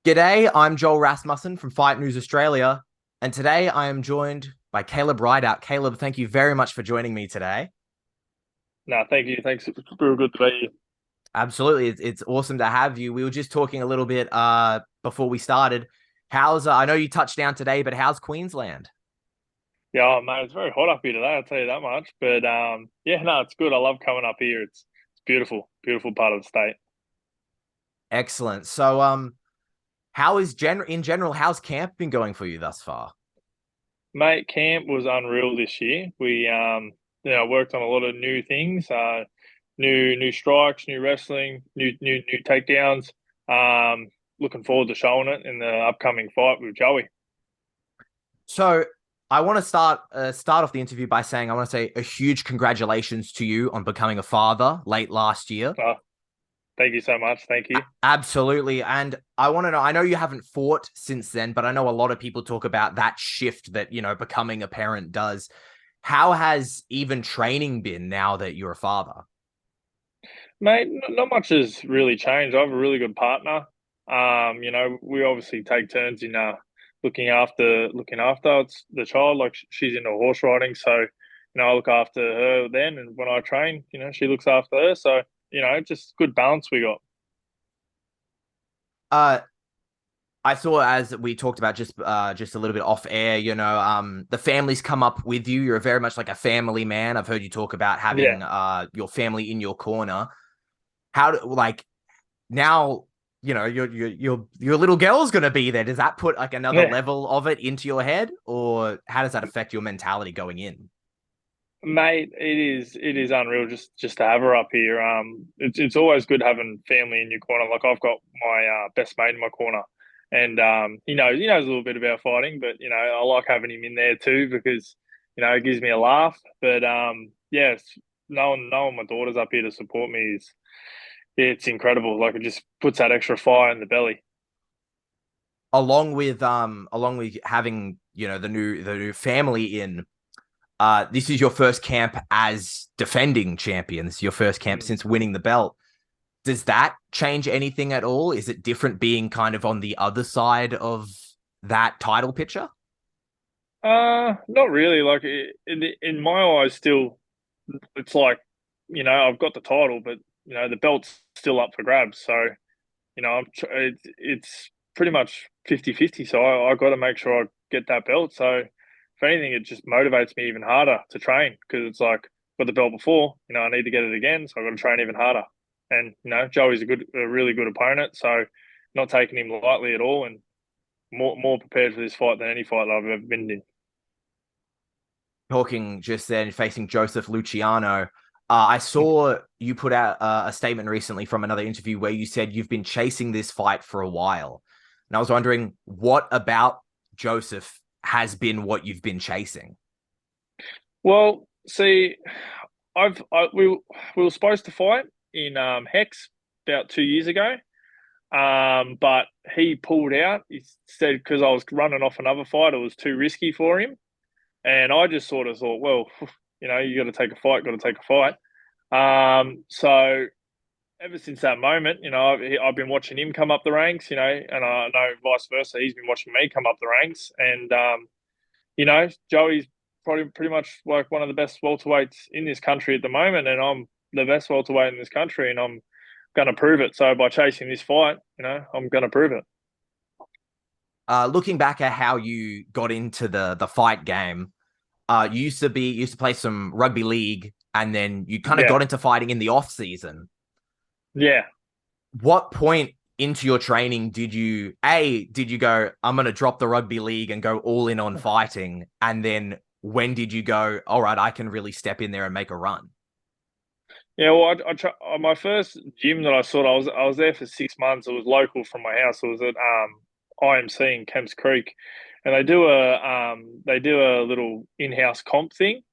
G'day, I'm Joel Rasmussen from Fight News Australia, and today I am joined by Kaleb Rideout. Caleb, thank you very much for joining me today. No, thank you. Thanks. It's real good to be here. Absolutely, it's awesome to have you. We were just talking a little bit before we started. How's I know you touched down today, but how's Queensland? Yeah, oh, mate, it's very hot up here today. I'll tell you that much. But yeah, no, it's good. I love coming up here. It's beautiful, beautiful part of the state. Excellent. So how is in general, how's camp been going for you thus far? Mate, camp was unreal this year. We worked on a lot of new things, new strikes, new wrestling, new takedowns. Looking forward to showing it in the upcoming fight with Joey. So I want to start off the interview by saying I want to say a huge congratulations to you on becoming a father late last year. Uh, Thank you so much. Thank you. Absolutely. And I want to know, I know you haven't fought since then, but I know a lot of people talk about that shift that, becoming a parent does. How has even training been now that you're a father? Mate, not much has really changed. I have a really good partner. We obviously take turns in looking after the child. Like she's into horse riding, so I look after her then, and when I train, she looks after her. So just good balance we got. Uh, I saw as we talked about just a little bit off air, the families come up with you. You're very much like a family man. I've heard you talk about Yeah, having your family in your corner. How do like now your little girl's gonna be there. Does that put like another yeah, level of it into your head, or how does that affect your mentality going in? mate. It is unreal just to have her up here. It's always good having family in your corner. Like I've got my best mate in my corner. And he knows a little bit about fighting, but I like having him in there too because it gives me a laugh. But yeah, knowing my daughter's up here to support me is it's incredible. Like it just puts that extra fire in the belly. Along with having the new family in, this is your first camp as defending champion. This is your first camp Mm. since winning the belt. Does that change anything at all? Is it different being kind of on the other side of that title picture? Not really. Like in my eyes, still, it's like I've got the title, but the belt's still up for grabs. So it's pretty much 50-50. So I got to make sure I get that belt. So if anything, it just motivates me even harder to train because it's like got the belt before, I need to get it again. So I got to train even harder. And Joey's a really good opponent. So not taking him lightly at all, and more prepared for this fight than any fight that I've ever been in. Talking just then, facing Joseph Luciano. I saw you put out a statement recently from another interview where you said you've been chasing this fight for a while. And I was wondering, what about Joseph has been what you've been chasing? Well, see, we were supposed to fight in Hex about 2 years ago. But he pulled out. He said because I was running off another fight, it was too risky for him. And I just sort of thought, well, you got to take a fight, got to take a fight. So ever since that moment, I've been watching him come up the ranks, and I know vice versa, he's been watching me come up the ranks. And Joey's probably pretty much like one of the best welterweights in this country at the moment, and I'm the best welterweight in this country, and I'm going to prove it. So by chasing this fight, I'm going to prove it. Looking back at how you got into the fight game, you used to play some rugby league, and then you kind of Yeah, got into fighting in the off season. yeah. What point into your training did you go, I'm going to drop the rugby league and go all in on fighting? And then when did you go, all right, I can really step in there and make a run? Yeah, well, my first gym that I saw, I was there for 6 months. It was local from my house. It was at IMC in Kemps Creek, and they do a little in-house comp thing,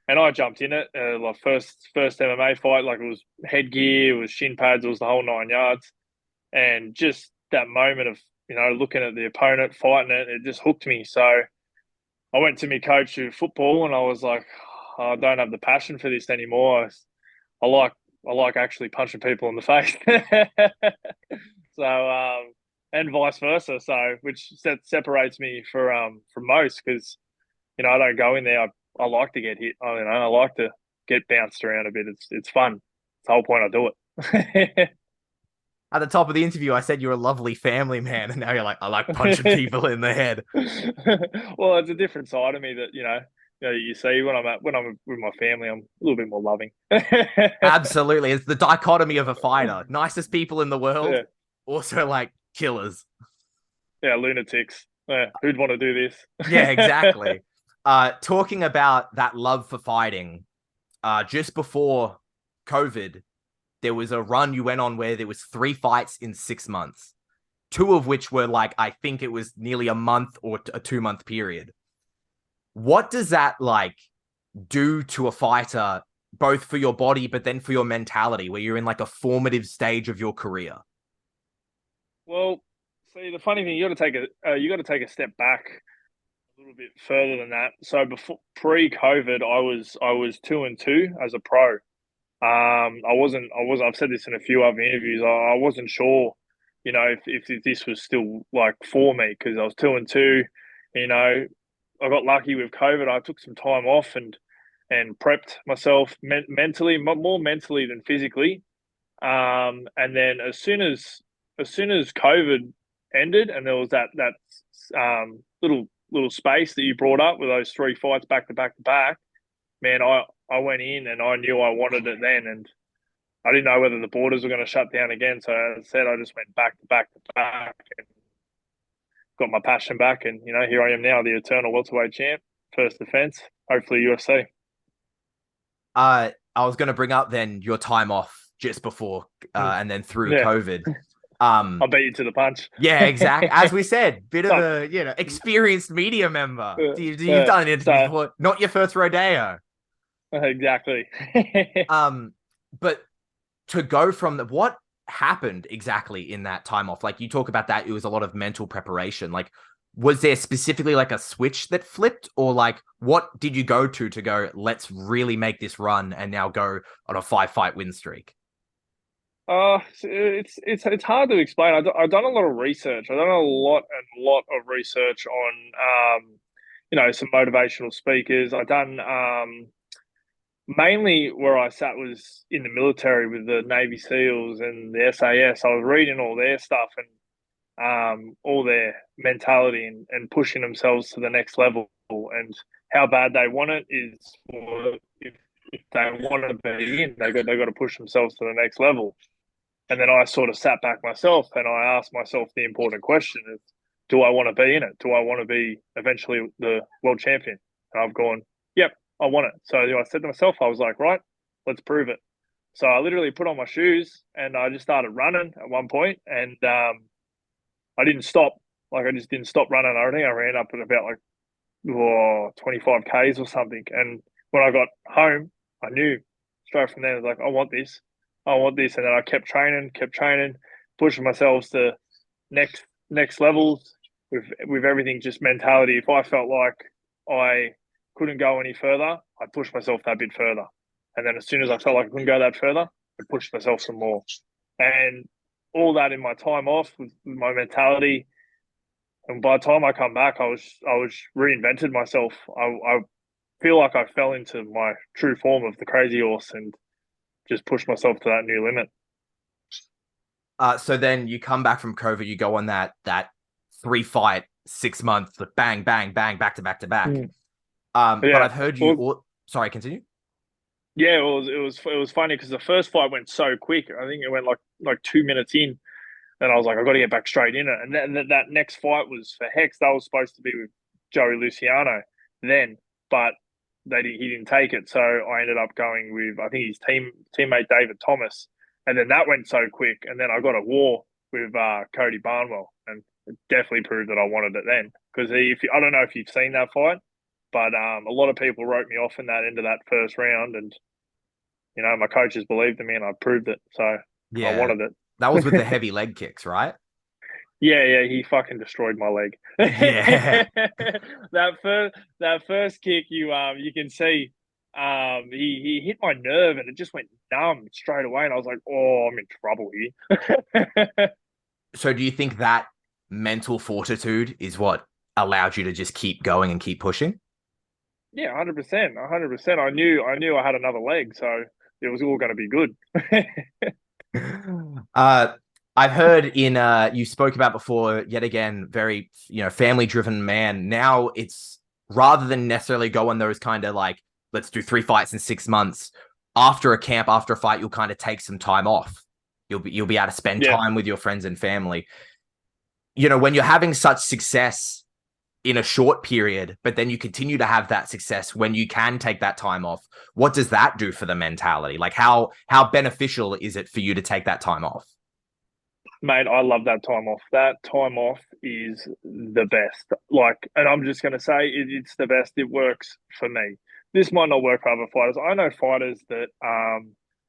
and I jumped in it. Like first MMA fight, like it was headgear, it was shin pads, it was the whole 9 yards, and just that moment of looking at the opponent fighting it, it just hooked me. So I went to my coach of football, and I was like, "Oh, I don't have the passion for this anymore. I like I like actually punching people in the face." So and vice versa. So, which separates me from most because I don't go in there. I like to get hit. I like to get bounced around a bit. It's fun. It's the whole point I do it. At the top of the interview, I said you're a lovely family man, and now you're like, I like punching people in the head. Well, it's a different side of me that you see when I'm with my family. I'm a little bit more loving. Absolutely. It's the dichotomy of a fighter. Nicest people in the world, Yeah, also like killers. yeah, lunatics. Yeah, who'd want to do Yeah, this? exactly. Talking about that love for fighting, just before COVID, there was a run you went on where there was 3 fights in 6 months, two of which were like, I think it was nearly a month or a 2 month period. What does that like do to a fighter, both for your body, but then for your mentality, where you're in like a formative stage of your career? Well, see, the funny thing, you got to take a step back a little bit further than that. So before pre-COVID, I was 2-2 as a pro. I've said this in a few other interviews. I wasn't sure, if this was still like for me because I was 2-2. You know, I got lucky with COVID. I took some time off and prepped myself mentally, more mentally than physically. And then as soon as COVID ended, and there was that little space that you brought up with those 3 fights back to back to back, man, I went in and I knew I wanted it then, and I didn't know whether the borders were going to shut down again. So as I said, I just went back to back to back and got my passion back, and here I am now, the eternal welterweight champ, first defense, hopefully UFC. I was going to bring up then your time off just before and then through Yeah, COVID. I'll beat you to the punch. Yeah, exactly. As we said, bit of So, a experienced media member. You've yeah, done interviews so before, not your first rodeo. exactly. Um, but to go from what happened exactly in that time off? Like you talk about that, it was a lot of mental preparation. Like, was there specifically like a switch that flipped, or like what did you go to go, let's really make this run and now go on a 5 fight win streak? It's hard to explain. I've done a lot of research. I've done a lot of research on some motivational speakers. I've done mainly where I sat was in the military with the Navy SEALs and the SAS. I was reading all their stuff and all their mentality and pushing themselves to the next level and how bad they want it is for if they want to be in, they got to push themselves to the next level. And then I sort of sat back myself and I asked myself the important question is, do I want to be in it? Do I want to be eventually the world champion? And I've gone, yep, I want it. So I said to myself, I was like, right, let's prove it. So I literally put on my shoes and I just started running at one point, and I didn't stop. Like I just didn't stop running. I think I ran up at about like 25 Ks or something. And when I got home, I knew straight from there, I was like, I want this. I want this. And then I kept training, pushing myself to next levels with everything, just mentality. If I felt like I couldn't go any further, I'd push myself that bit further. And then as soon as I felt like I couldn't go that further, I'd push myself some more. And all that in my time off with my mentality. And by the time I come back, I was reinvented myself. I feel like I fell into my true form of the crazy horse and just pushed myself to that new limit. So then you come back from COVID, you go on that 3 fight 6 months, like bang, bang, bang, back to back to back. Mm. But Yeah. I've heard you. Well, Sorry, continue. yeah. It was funny because the first fight went so quick. I think it went like 2 minutes in, and I was like, I got to get back straight in it. And then that next fight was for Hex. That was supposed to be with Joey Luciano then, but he didn't take it. So I ended up going with I think his teammate David Thomas, and then that went so quick. And then I got a war with Cody Barnwell, and it definitely proved that I wanted it then. Because I don't know if you've seen that fight, but a lot of people wrote me off in that end of that first round, and my coaches believed in me, and I proved it. So I Yeah, wanted it. that was with the heavy leg kicks, right? Yeah, he fucking destroyed my leg. Yeah. that first kick, you can see, he hit my nerve and it just went numb straight away, and I was like, oh, I'm in trouble here. So do you think that mental fortitude is what allowed you to just keep going and keep pushing? Yeah, 100%, 100%. I knew I had another leg, so it was all going to be good. Uh, I've heard in you spoke about before, yet again, very family driven man. Now it's rather than necessarily go on those kind of like let's do 3 fights in 6 months. After a camp, after a fight, you'll kind of take some time off. You'll be able to spend Yeah, time with your friends and family. When you're having such success in a short period, but then you continue to have that success when you can take that time off. What does that do for the mentality? Like how beneficial is it for you to take that time off? mate, I love that time off. That time off is the best. Like, and I'm just going to say it's the best. It works for me. This might not work for other fighters. I know fighters that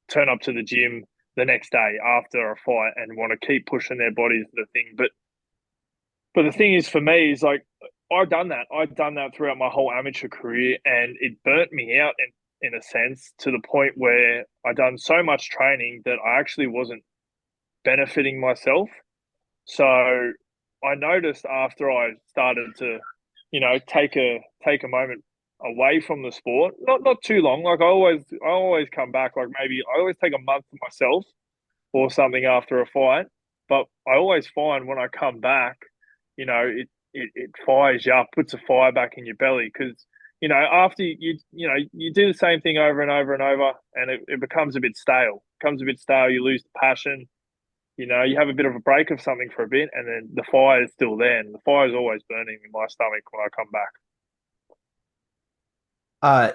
turn up to the gym the next day after a fight and want to keep pushing their bodies to the thing. But the thing is, for me, is like I've done that. I've done that throughout my whole amateur career, and it burnt me out in a sense to the point where I done so much training that I actually wasn't benefiting myself. So I noticed after I started to, take a moment away from the sport, not too long. Like I always come back. Like maybe I always take a month to myself or something after a fight. But I always find when I come back, it fires you up, puts a fire back in your belly because after you do the same thing over and over and over, and it becomes a bit stale. It becomes a bit stale. You lose the passion. You have a bit of a break of something for a bit, and then the fire is still there. And the fire is always burning in my stomach when I come back. Uh,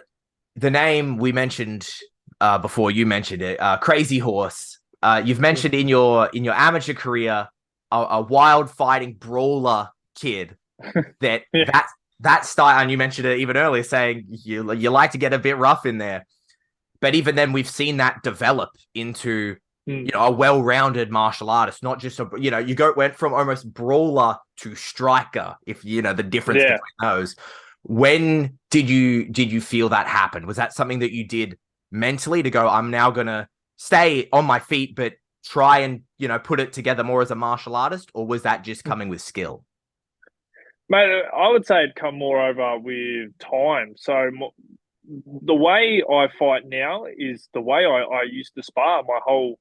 the name we mentioned before you mentioned it, Crazy Horse. You've mentioned in your amateur career a wild fighting brawler kid that Yeah. that that style, and you mentioned it even earlier, saying you like to get a bit rough in there. But even then, we've seen that develop into Mm. a well-rounded martial artist, not just went from almost brawler to striker. If the difference Yeah. between those. When did you feel that happen? Was that something that you did mentally to go, I'm now gonna stay on my feet, but try and put it together more as a martial artist, or was that just coming with skill? Mate, I would say it'd come more over with time. So the way I fight now is the way I used to spar my whole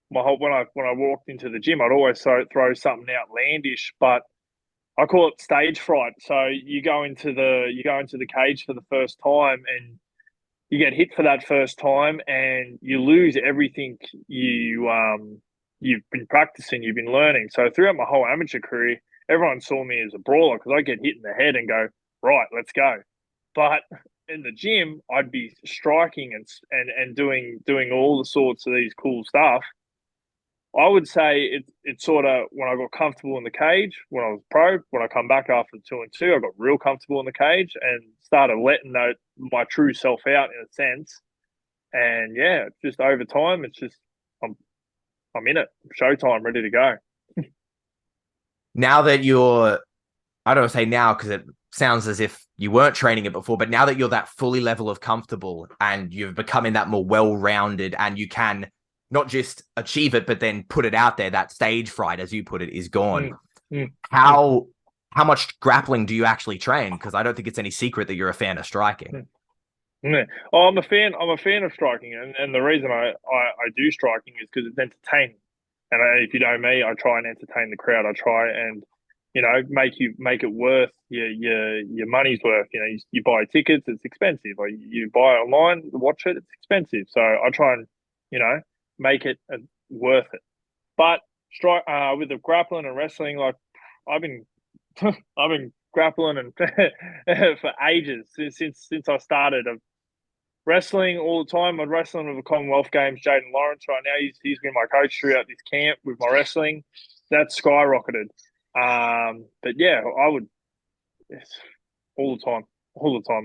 when I walked into the gym. I'd always throw something outlandish, but I call it stage fright. So you go into the cage for the first time and you get hit for that first time and you lose everything you've been practicing, you've been learning. So throughout my whole amateur career, everyone saw me as a brawler because I get hit in the head and go, right, let's go. But in the gym, I'd be striking and doing all the sorts of these cool stuff. I would say it's sort of when I got comfortable in the cage when I was pro. When I come back after 2 and 2, I got real comfortable in the cage and started letting my true self out in a sense. And yeah, just over time, it's just I'm I'm in it. Showtime, ready to go. Now that you're, I don't want to say now because it sounds as if you weren't training it before, but now that you're that fully level of comfortable and you're becoming that more well-rounded and you can not just achieve it, but then put it out there, that stage fright, as you put it, is gone. Mm, mm, mm, How much grappling do you actually train? Because I don't think it's any secret that you're a fan of striking. mm. Yeah. Oh, I'm a fan. I'm a fan of striking, and the reason I do striking is because it's entertaining. And if you know me, I try and entertain the crowd. I try and make it worth your money's worth. You buy tickets, it's expensive. Or you buy it online, watch it, it's expensive. So I try and you know make it worth it. But strike with the grappling and wrestling, like I've been I've been grappling and for ages since I started. Wrestling all the time. I'm wrestling with the Commonwealth Games. Jaden Lawrence right now. He's been my coach throughout this camp with my wrestling. That's skyrocketed. But yeah, I would it's all the time,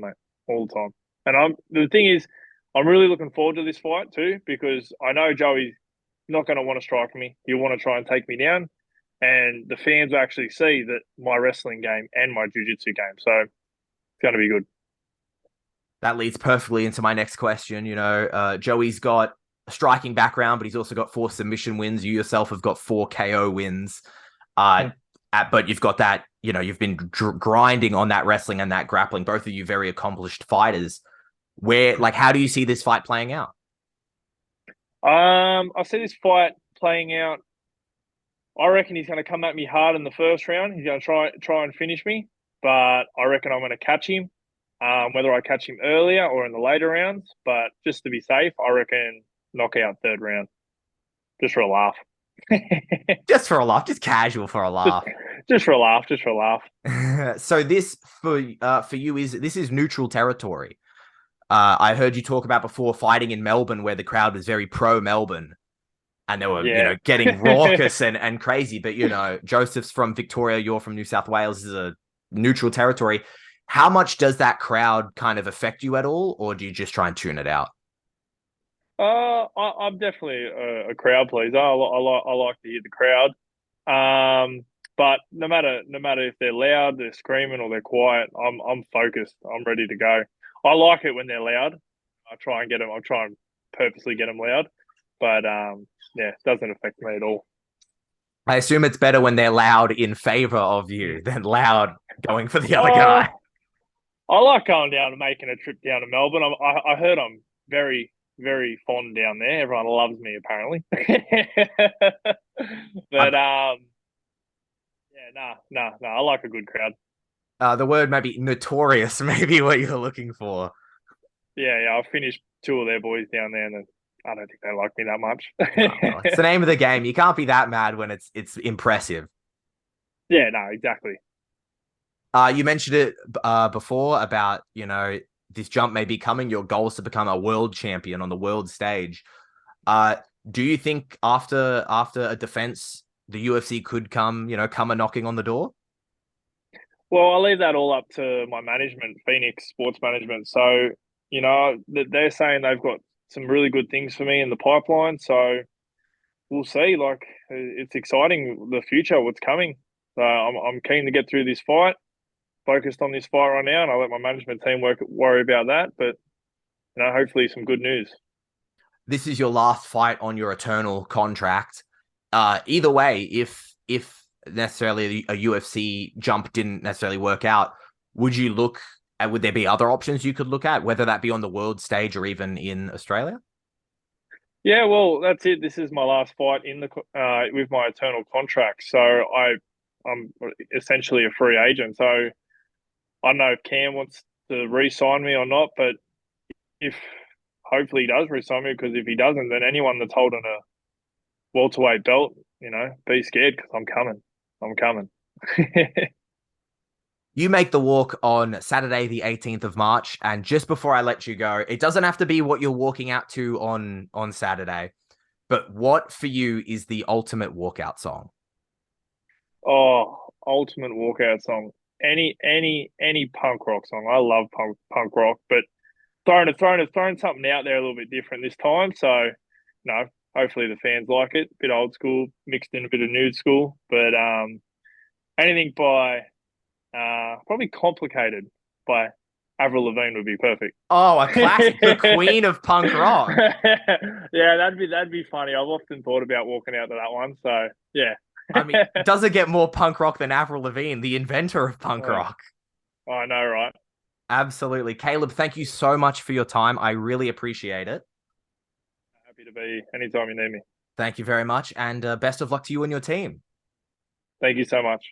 mate, all the time. And the thing is, I'm really looking forward to this fight too because I know Joey's not going to want to strike me. He'll want to try and take me down, and the fans will actually see that my wrestling game and my jiu-jitsu game. So it's going to be good. That leads perfectly into my next question. Joey's got a striking background, but he's also got 4 submission wins. You yourself have got 4 KO wins. Hmm. But you've got that, you've been grinding on that wrestling and that grappling. Both of you very accomplished fighters. How do you see this fight playing out? I see this fight playing out. I reckon he's going to come at me hard in the first round. He's going to try and finish me, but I reckon I'm going to catch him. Whether I catch him earlier or in the later rounds, but just to be safe, I reckon knockout third round, just for a laugh. Just for a laugh, just casual for a just, laugh. just for a laugh, just for a laugh. So this for you is neutral territory. I heard you talk about before fighting in Melbourne, where the crowd was very pro Melbourne, and they were getting raucous and crazy. But Joseph's from Victoria, you're from New South Wales. This is a neutral territory. How much does that crowd kind of affect you at all, or do you just try and tune it out? I'm definitely a crowd pleaser. I like to hear the crowd. But no matter if they're loud, they're screaming, or they're quiet, I'm focused. I'm ready to go. I like it when they're loud. I try and purposely get them loud. But it doesn't affect me at all. I assume it's better when they're loud in favor of you than loud going for the other guy. I like going down and making a trip down to Melbourne. I heard I'm very, very fond down there. Everyone loves me apparently. But nah. I like a good crowd. The word maybe notorious, maybe what you're looking for. Yeah. I finished two of their boys down there, and I don't think they like me that much. Well, it's the name of the game. You can't be that mad when it's impressive. Yeah, no, exactly. You mentioned it before about, this jump may be coming. Your goal is to become a world champion on the world stage. Do you think after a defense, the UFC could come a knocking on the door? Well, I'll leave that all up to my management, Phoenix Sports Management. So, they're saying they've got some really good things for me in the pipeline. So we'll see. Like, it's exciting, the future, what's coming. So I'm keen to get through this fight, focused on this fight right now, and I'll let my management team worry about that. But hopefully some good news. This is your last fight on your eternal contract. Either way, if necessarily a UFC jump didn't necessarily work out, would there be other options you could look at, whether that be on the world stage or even in Australia? Yeah, well, that's it. This is my last fight in the with my eternal contract. So I'm essentially a free agent. So I don't know if Cam wants to re-sign me or not, but if hopefully he does re-sign me, because if he doesn't, then anyone that's holding a welterweight belt, be scared, because I'm coming. I'm coming. You make the walk on Saturday, the 18th of March. And just before I let you go, it doesn't have to be what you're walking out to on Saturday, but what for you is the ultimate walkout song? Oh, ultimate walkout song. Any punk rock song. I love punk rock, but throwing something out there a little bit different this time. So, hopefully the fans like it. Bit old school, mixed in a bit of new school. But anything by probably Complicated by Avril Lavigne would be perfect. Oh, a classic, the queen of punk rock. Yeah, that'd be funny. I've often thought about walking out to that one. So yeah. I mean, does it get more punk rock than Avril Lavigne, the inventor of punk rock? I know, right? Absolutely. Kaleb, thank you so much for your time. I really appreciate it. Happy to be anytime you need me. Thank you very much. And best of luck to you and your team. Thank you so much.